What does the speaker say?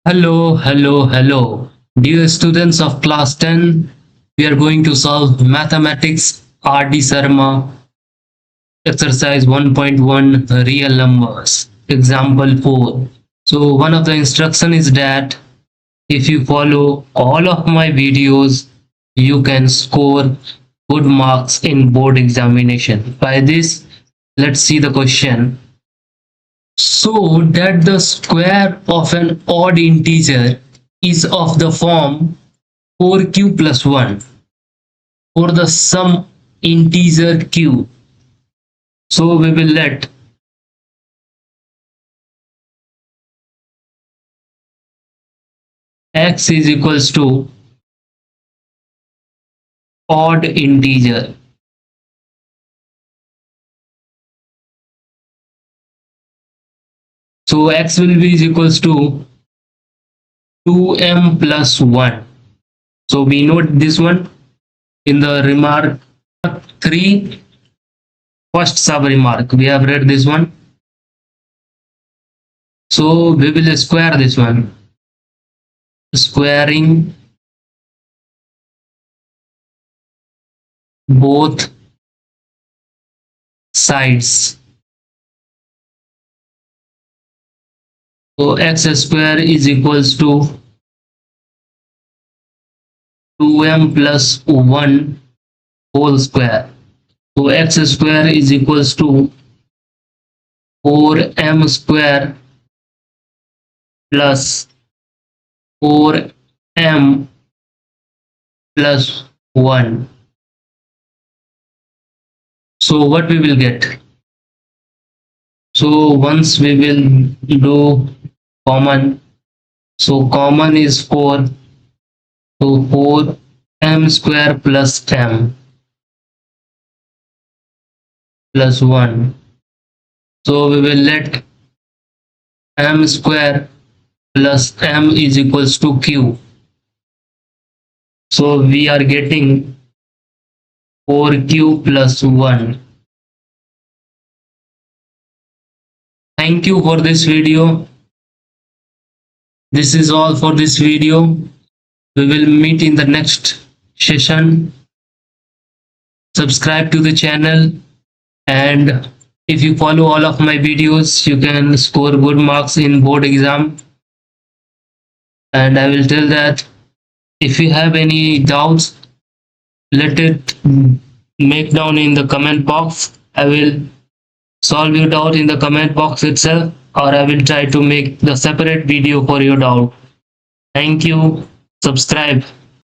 Hello. Dear students of class 10, we are going to solve mathematics R.D. Sharma exercise 1.1 real numbers example 4. So one of the instruction is that if you follow all of my videos, you can score good marks in board examination. By this, let's see the question. So that the square of an odd integer is of the form 4q plus 1 for the sum integer q. So we will let x is equals to odd integer. So x will be is equals to 2m plus 1. So we note this one in the remark 3, first sub remark. We have read this one. So we will square this one. Squaring both sides. So x square is equals to 2m plus 1 whole square. So x square is equals to 4m square plus 4m plus 1. So what we will get? So once we will do common, so common is 4, so 4m square plus m plus 1. So we will let m square plus m is equals to q. So we are getting 4q plus 1. Thank you for this video. This is all for this video. We will meet in the next session. Subscribe to the channel, and if you follow all of my videos, you can score good marks in board exam. And I will tell that if you have any doubts, let it make down in the comment box. I will solve your doubt in the comment box itself, or I will try to make the separate video for your doubt. Thank you. Subscribe.